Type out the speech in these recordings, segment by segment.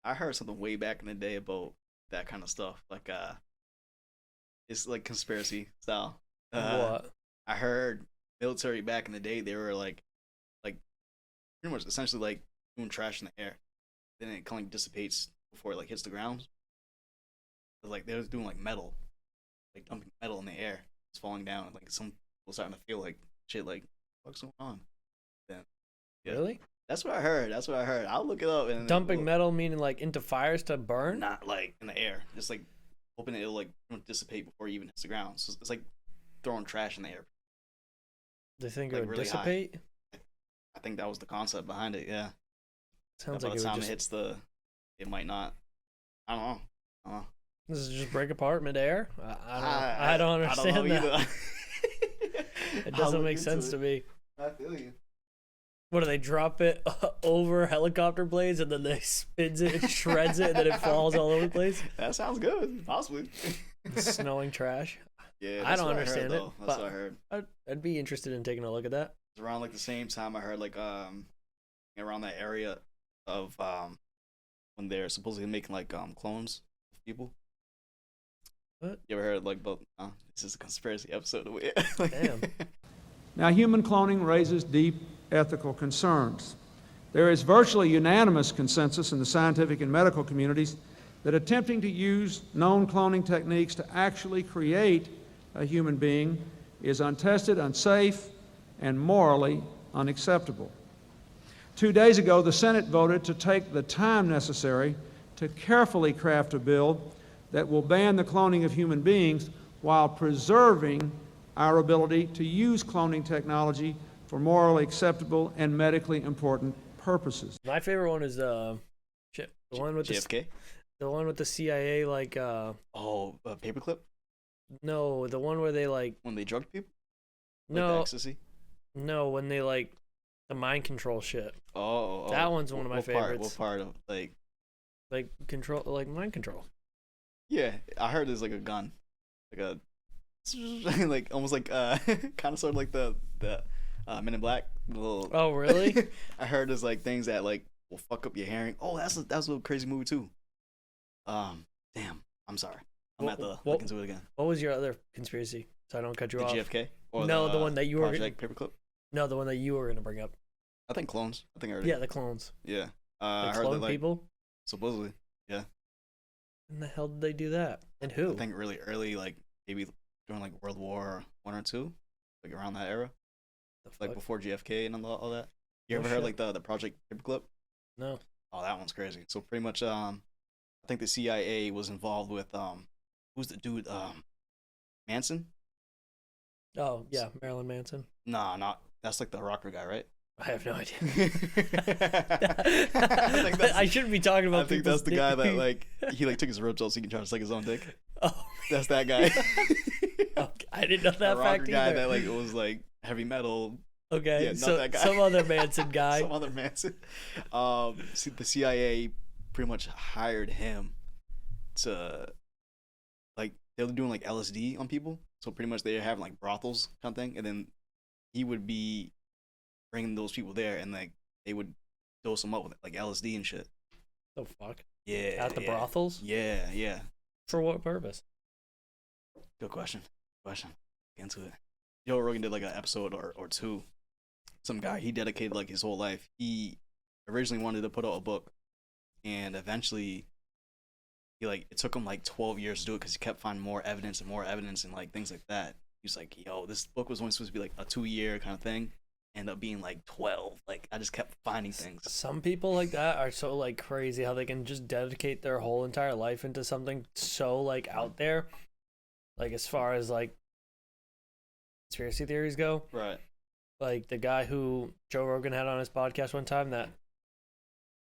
I heard something way back in the day about that kind of stuff. It's like conspiracy style. Uh, What? I heard military back in the day they were like pretty much essentially like doing trash in the air. Then it kind of dissipates before it like hits the ground. But, like they was doing like metal, like dumping metal in the air. It's falling down. Like some people starting to feel like shit. Like what's going on? Then yeah, Really? that's what I heard. That's what I heard. I'll look it up and Dumping metal meaning like into fires to burn? not like in the air. Just like hoping it'll like dissipate before it even hits the ground. So it's like throwing trash in the air. They think Like it would really high. dissipate? I think that was the concept behind it. Yeah. Sounds By like the it would time it just hits it might not. I don't know. I don't know. Does it just break apart midair? I don't understand I don't know that. either. It I'll doesn't look make into sense it. to me. I feel you. What do they drop it over helicopter blades and then they spins it and shreds it and then it falls all over the place? That sounds good. Possibly. Snowing trash. Yeah, I that's don't what understand heard, it, though. That's but what I heard. I'd be interested in taking a look at that. It's around like the same time I heard around that area of when they're supposedly making like clones of people. What? You ever heard like about this is a conspiracy episode of it. Damn. Now, human cloning raises deep ethical concerns. There is virtually unanimous consensus in the scientific and medical communities that attempting to use known cloning techniques to actually create a human being is untested, unsafe, and morally unacceptable. 2 days ago, the Senate voted to take the time necessary to carefully craft a bill that will ban the cloning of human beings while preserving our ability to use cloning technology for morally acceptable and medically important purposes. My favorite one is the one with JFK. the one with the CIA Oh, paperclip no, the one where they like when they drugged people. Like the no ecstasy. no when they like the mind control shit. Oh, That one's one of my what part- favorites. What part of Like control like mind control. Yeah, I heard there's like a gun, like a like almost like kind of sort of like the Men in Black. The little. Oh really? I heard there's like things that like will fuck up your hearing. Oh, that's a crazy movie too. Damn, I'm sorry. I'm at the look into it again. What was your other conspiracy? So I don't cut you The off. GFK or No, the one that you were Project Paperclip. No, the one that you were gonna bring up. I think clones. I think I heard Yeah, it. the clones. Yeah. The I heard clone that like people. supposedly. Yeah. When the hell did they do that? And who? I think really early, like maybe during like World War One or two, like around that era, The like fuck? before JFK and all that. You Oh, ever heard shit. like the Project Paperclip? No. Oh, that one's crazy. So pretty much, I think the CIA was involved with who's the dude? Manson? Oh yeah, Marilyn Manson. Nah, not that's like the rocker guy, right? I have no idea. I think that's- I shouldn't be talking about. I think people's that's the guy that dick. like he like took his ribs off so he can try to suck his own dick. Oh, That's that guy. okay. I didn't know The that rocker fact guy either. that like was like heavy metal. Okay, Yeah, not so that guy. some other Manson guy. Some other Manson. The CIA pretty much hired him to like they were doing like LSD on people. So pretty much they were having like brothels kind of thing, and then he would be bringing those people there, and like they would dose them up with like LSD and shit. The fuck? Yeah. At the yeah. brothels? Yeah, yeah. For what purpose? Good question. Get into it. Joe Rogan did like an episode or two. Some guy he dedicated like his whole life. He originally wanted to put out a book, and eventually, it took him like 12 years to do it because he kept finding more evidence and like things like that. He was like, "Yo, this book was only supposed to be like a 2-year kind of thing." Ended up being like 12. Like I just kept finding things. Some people like that are so like crazy how they can just dedicate their whole entire life into something so like out there. Like as far as like conspiracy theories go, Right. like the guy who Joe Rogan had on his podcast one time that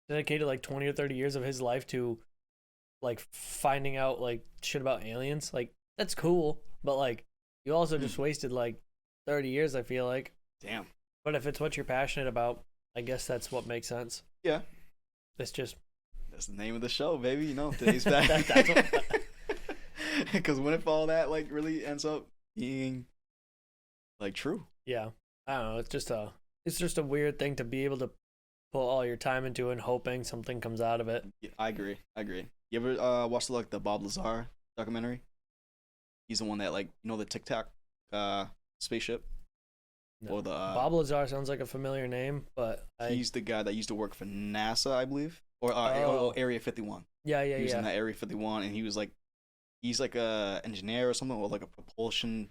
dedicated like 20 or 30 years of his life to like finding out like shit about aliens. Like that's cool, but like you also just wasted like 30 years, I feel like. Damn. But if it's what you're passionate about, I guess that's what makes sense. Yeah. It's just That's the name of the show, baby. You know, today's back. That's what- Because what if all that like really ends up being like true? yeah. I don't know. It's just a weird thing to be able to put all your time into and hoping something comes out of it. Yeah, I agree. You ever watch like the Bob Lazar documentary? He's the one that, like, the Tic Tac spaceship. No. Or the Bob Lazar sounds like a familiar name, but he's the guy that used to work for NASA, I believe, or Area 51. Yeah, He was in that Area 51, and he's like a engineer or something, or like a propulsion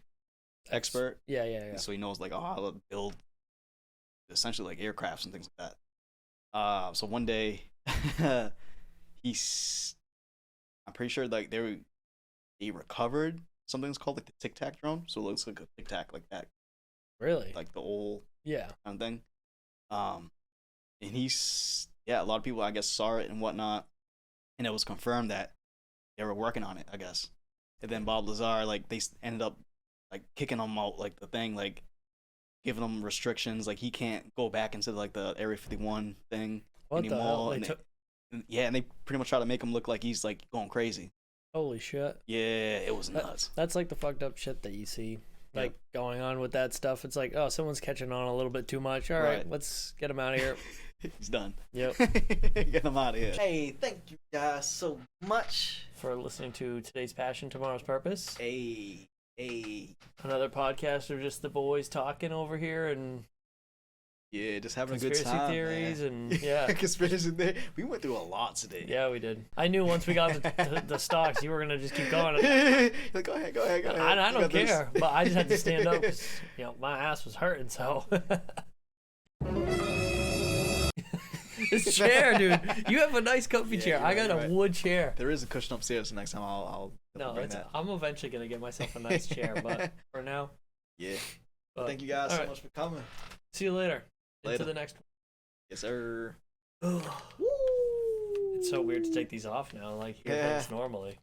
expert. Yeah. And so he knows like how to build essentially like aircrafts and things like that. So one day, I'm pretty sure like they recovered something that's called like the Tic Tac drone. So it looks like a Tic Tac like that. Really? Like the old Yeah. kind of thing. And a lot of people I guess saw it and whatnot, and it was confirmed that they were working on it, I guess. And then Bob Lazar, like, they ended up like kicking him out, like the thing, like giving him restrictions, like he can't go back into like the Area 51 thing What anymore. the hell? And they pretty much try to make him look like he's like going crazy. Holy shit. Yeah, it was nuts. That's like the fucked up shit that you see. Like going on with that stuff. It's like, oh, someone's catching on a little bit too much. All right, let's get him out of here. He's done. Yep. Get him out of here. Hey, thank you guys so much for listening to Today's Passion, Tomorrow's Purpose. Hey. Another podcast of just the boys talking over here and just having a good time. Conspiracy theories and conspiracy theory. We went through a lot today. Yeah, we did. I knew once we got the stocks, you were gonna just keep going. Like, go ahead. I don't care, but I just had to stand up. 'Cause, my ass was hurting. So this chair, dude. You have a nice comfy chair. I got a wood chair. There is a cushion upstairs. Next time I'll bring that. I'm eventually gonna get myself a nice chair, but for now. Yeah. Well, thank you guys so much for coming. See you later. Into the next one. Yes, sir. It's so weird to take these off now, like here, it's normally.